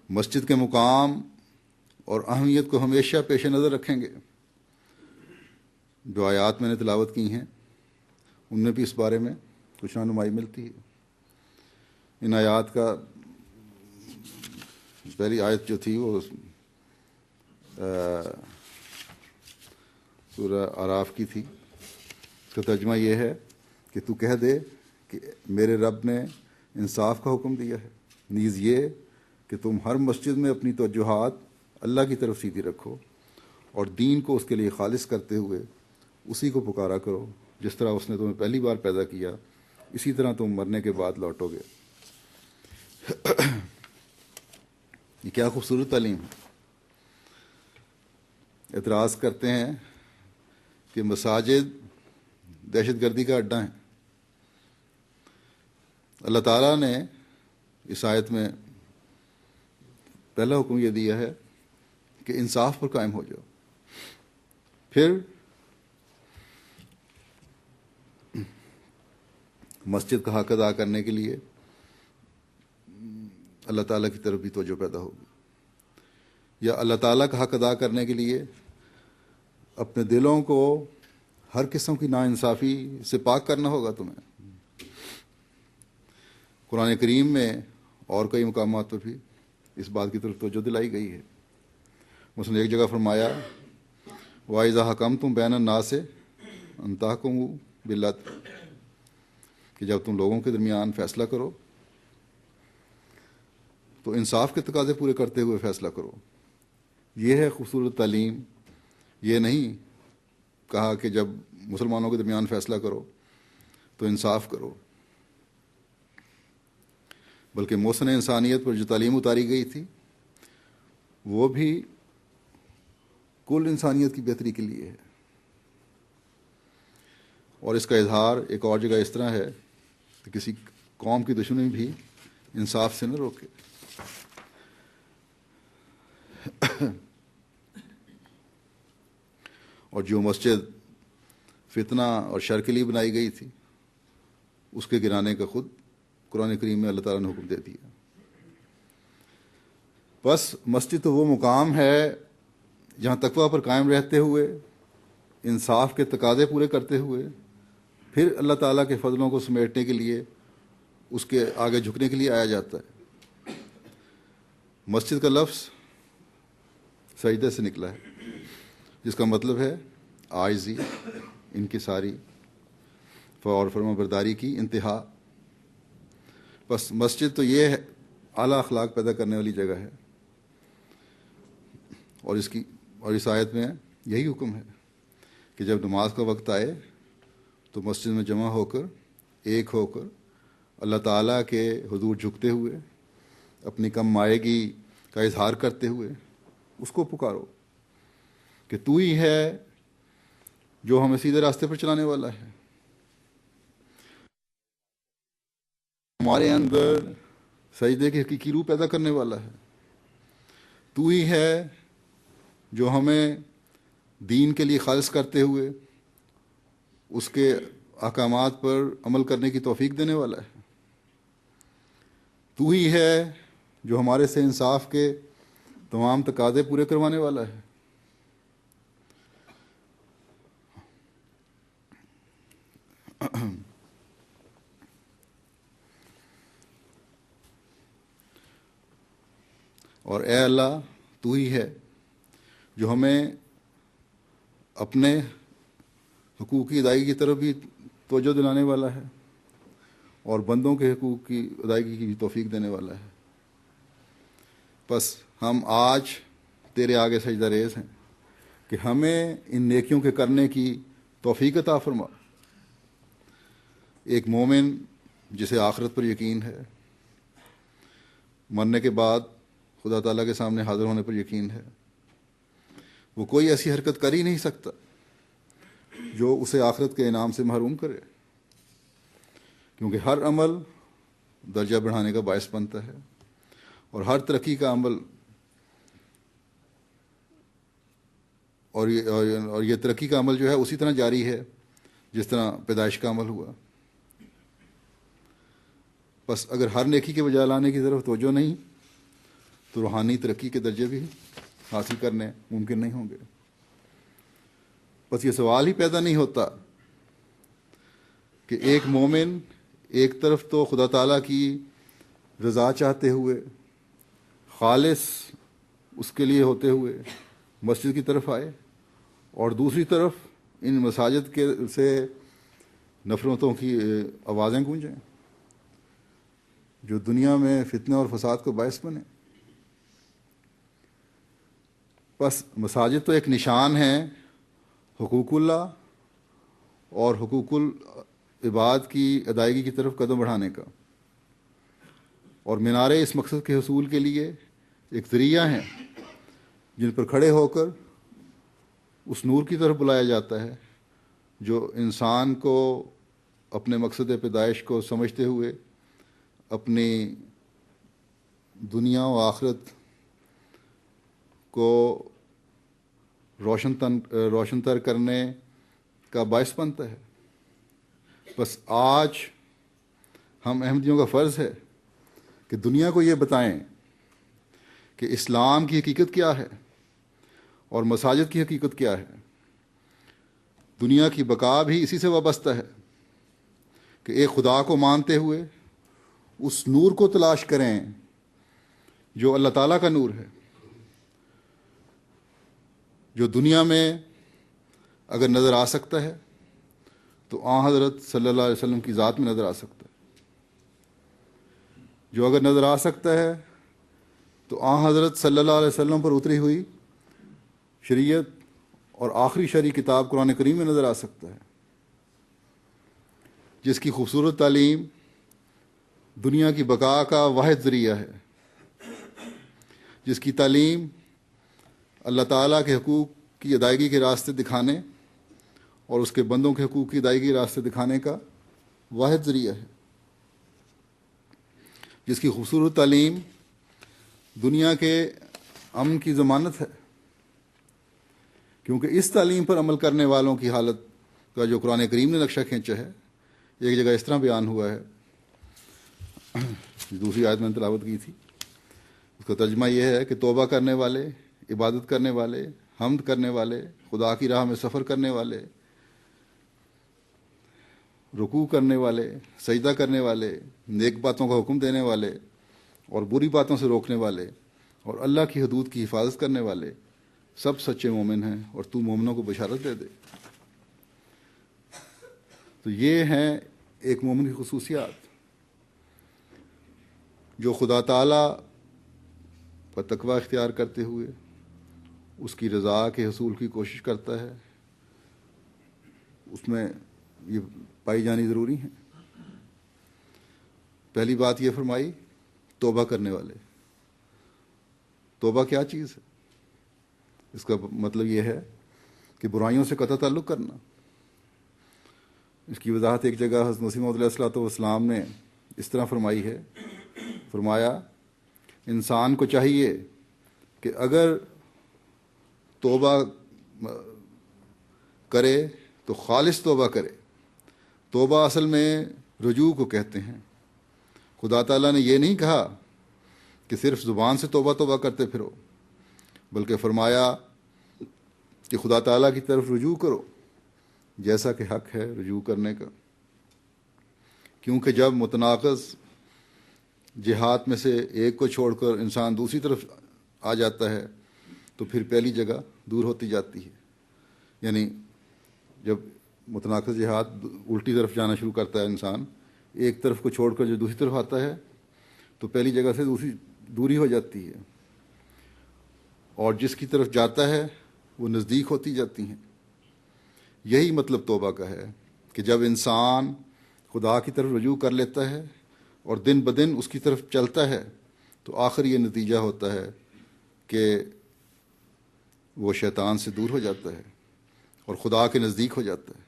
مسجد کے مقام اور اہمیت کو ہمیشہ پیش نظر رکھیں گے. جو آیات میں نے تلاوت کی ہیں ان میں بھی اس بارے میں کچھ رہنمائی ملتی ہے. ان آیات کا پہلی آیت جو تھی وہ سورہ اعراف کی تھی. اس کا ترجمہ یہ ہے کہ تو کہہ دے کہ میرے رب نے انصاف کا حکم دیا ہے، نیز یہ کہ تم ہر مسجد میں اپنی توجہات اللہ کی طرف سیدھی رکھو اور دین کو اس کے لیے خالص کرتے ہوئے اسی کو پکارا کرو جس طرح اس نے تمہیں پہلی بار پیدا کیا، اسی طرح تم مرنے کے بعد لوٹو گے. یہ کیا خوبصورت تعلیم ہے. اعتراض کرتے ہیں کہ مساجد دہشت گردی کا اڈا ہیں. اللہ تعالیٰ نے اس آیت میں پہلا حکم یہ دیا ہے کہ انصاف پر قائم ہو جاؤ. پھر مسجد کا حق ادا کرنے کے لیے اللہ تعالیٰ کی طرف بھی توجہ پیدا ہوگی، یا اللہ تعالیٰ کا حق ادا کرنے کے لیے اپنے دلوں کو ہر قسم کی ناانصافی سے پاک کرنا ہوگا تمہیں. قرآن کریم میں اور کئی مقامات پر بھی اس بات کی طرف توجہ دلائی گئی ہے. مثلا ایک جگہ فرمایا وَإِذَا حَكَمْتُمْ بَيْنَ النَّاسِ أَن تَحْكُمُوا بِالْعَدْلِ، کہ جب تم لوگوں کے درمیان فیصلہ کرو تو انصاف کے تقاضے پورے کرتے ہوئے فیصلہ کرو. یہ ہے خوبصورت تعلیم. یہ نہیں کہا کہ جب مسلمانوں کے درمیان فیصلہ کرو تو انصاف کرو، بلکہ محسن انسانیت پر جو تعلیم اتاری گئی تھی وہ بھی کل انسانیت کی بہتری کے لیے ہے. اور اس کا اظہار ایک اور جگہ اس طرح ہے کہ کسی قوم کی دشمنی بھی انصاف سے نہ روکے. اور جو مسجد فتنہ اور شر کے لیے بنائی گئی تھی اس کے گرانے کا خود قرآن کریم میں اللہ تعالیٰ نے حکم دے دیا. بس مسجد تو وہ مقام ہے جہاں تقویٰ پر قائم رہتے ہوئے انصاف کے تقاضے پورے کرتے ہوئے پھر اللہ تعالیٰ کے فضلوں کو سمیٹنے کے لیے اس کے آگے جھکنے کے لیے آیا جاتا ہے. مسجد کا لفظ سجدے سے نکلا ہے جس کا مطلب ہے عاجزی، انکساری اور فرما برداری کی انتہا. بس مسجد تو یہ ہے اعلیٰ اخلاق پیدا کرنے والی جگہ ہے. اور اس آیت میں یہی حکم ہے کہ جب نماز کا وقت آئے تو مسجد میں جمع ہو کر ایک ہو کر اللہ تعالیٰ کے حضور جھکتے ہوئے اپنی کم مائیگی کا اظہار کرتے ہوئے اس کو پکارو کہ تو ہی ہے جو ہمیں سیدھے راستے پر چلانے والا ہے، ہمارے اندر سجدے کی حقیقی روح پیدا کرنے والا ہے. تو ہی ہے جو ہمیں دین کے لیے خالص کرتے ہوئے اس کے احکامات پر عمل کرنے کی توفیق دینے والا ہے. تو ہی ہے جو ہمارے سے انصاف کے تمام تقاضے پورے کروانے والا ہے. اور اے اللہ تو ہی ہے جو ہمیں اپنے حقوق کی ادائیگی کی طرف بھی توجہ دلانے والا ہے اور بندوں کے حقوق کی ادائیگی کی بھی توفیق دینے والا ہے. بس ہم آج تیرے آگے سجدہ ریز ہیں کہ ہمیں ان نیکیوں کے کرنے کی توفیق عطا فرما. ایک مومن جسے آخرت پر یقین ہے، مرنے کے بعد خدا تعالیٰ کے سامنے حاضر ہونے پر یقین ہے، وہ کوئی ایسی حرکت کر ہی نہیں سکتا جو اسے آخرت کے انعام سے محروم کرے، کیونکہ ہر عمل درجہ بڑھانے کا باعث بنتا ہے اور ہر ترقی کا عمل اور یہ ترقی کا عمل جو ہے اسی طرح جاری ہے جس طرح پیدائش کا عمل ہوا. بس اگر ہر نیکی کے بجا لانے کی طرف توجہ نہیں تو روحانی ترقی کے درجے بھی حاصل کرنے ممکن نہیں ہوں گے۔ بس یہ سوال ہی پیدا نہیں ہوتا کہ ایک مومن ایک طرف تو خدا تعالیٰ کی رضا چاہتے ہوئے، خالص اس کے لیے ہوتے ہوئے مسجد کی طرف آئے، اور دوسری طرف ان مساجد کے سے نفرتوں کی آوازیں گونجیں جو دنیا میں فتنہ اور فساد کو باعث بنے۔ بس مساجد تو ایک نشان ہے حقوق اللہ اور حقوق العباد کی ادائیگی کی طرف قدم بڑھانے کا، اور مینارے اس مقصد کے حصول کے لیے ایک ذریعہ ہیں جن پر کھڑے ہو کر اس نور کی طرف بلایا جاتا ہے جو انسان کو اپنے مقصد پیدائش کو سمجھتے ہوئے اپنی دنیا و آخرت کو روشن تر کرنے کا باعث بنتا ہے۔ بس آج ہم احمدیوں کا فرض ہے کہ دنیا کو یہ بتائیں کہ اسلام کی حقیقت کیا ہے اور مساجد کی حقیقت کیا ہے۔ دنیا کی بقا بھی اسی سے وابستہ ہے کہ ایک خدا کو مانتے ہوئے اس نور کو تلاش کریں جو اللہ تعالیٰ کا نور ہے، جو دنیا میں اگر نظر آ سکتا ہے تو حضرت صلی اللہ علیہ وسلم کی ذات میں نظر آ سکتا ہے، جو اگر نظر آ سکتا ہے تو حضرت صلی اللہ علیہ وسلم پر اتری ہوئی شریعت اور آخری شرعی کتاب قرآن کریم میں نظر آ سکتا ہے، جس کی خوبصورت تعلیم دنیا کی بقا کا واحد ذریعہ ہے، جس کی تعلیم اللہ تعالیٰ کے حقوق کی ادائیگی کے راستے دکھانے اور اس کے بندوں کے حقوق کی ادائیگی کے راستے دکھانے کا واحد ذریعہ ہے، جس کی خوبصورت تعلیم دنیا کے امن کی ضمانت ہے، کیونکہ اس تعلیم پر عمل کرنے والوں کی حالت کا جو قرآن کریم نے نقشہ کھینچا ہے، ایک جگہ اس طرح بیان ہوا ہے، دوسری آیت میں نے تلاوت کی تھی، اس کا ترجمہ یہ ہے کہ توبہ کرنے والے، عبادت کرنے والے، حمد کرنے والے، خدا کی راہ میں سفر کرنے والے، رکوع کرنے والے، سجدہ کرنے والے، نیک باتوں کا حکم دینے والے اور بری باتوں سے روکنے والے اور اللہ کی حدود کی حفاظت کرنے والے سب سچے مومن ہیں، اور تو مومنوں کو بشارت دے دے۔ تو یہ ہیں ایک مومن کی خصوصیات، جو خدا تعالیٰ پر تقوی اختیار کرتے ہوئے اس کی رضا کے حصول کی کوشش کرتا ہے، اس میں یہ پائی جانی ضروری ہیں۔ پہلی بات یہ فرمائی توبہ کرنے والے۔ توبہ کیا چیز ہے؟ اس کا مطلب یہ ہے کہ برائیوں سے قطع تعلق کرنا۔ اس کی وضاحت ایک جگہ حضرت مسیح موعود علیہ السلام نے اس طرح فرمائی ہے، فرمایا انسان کو چاہیے کہ اگر توبہ کرے تو خالص توبہ کرے۔ توبہ اصل میں رجوع کو کہتے ہیں۔ خدا تعالیٰ نے یہ نہیں کہا کہ صرف زبان سے توبہ توبہ کرتے پھرو، بلکہ فرمایا کہ خدا تعالیٰ کی طرف رجوع کرو جیسا کہ حق ہے رجوع کرنے کا، کیونکہ جب متناقض جہات میں سے ایک کو چھوڑ کر انسان دوسری طرف آ جاتا ہے تو پھر پہلی جگہ دور ہوتی جاتی ہے۔ یعنی جب متناقض جہات الٹی طرف جانا شروع کرتا ہے انسان، ایک طرف کو چھوڑ کر جو دوسری طرف آتا ہے تو پہلی جگہ سے دوسری دوری ہو جاتی ہے، اور جس کی طرف جاتا ہے وہ نزدیک ہوتی جاتی ہیں۔ یہی مطلب توبہ کا ہے کہ جب انسان خدا کی طرف رجوع کر لیتا ہے اور دن بدن اس کی طرف چلتا ہے تو آخر یہ نتیجہ ہوتا ہے کہ وہ شیطان سے دور ہو جاتا ہے اور خدا کے نزدیک ہو جاتا ہے۔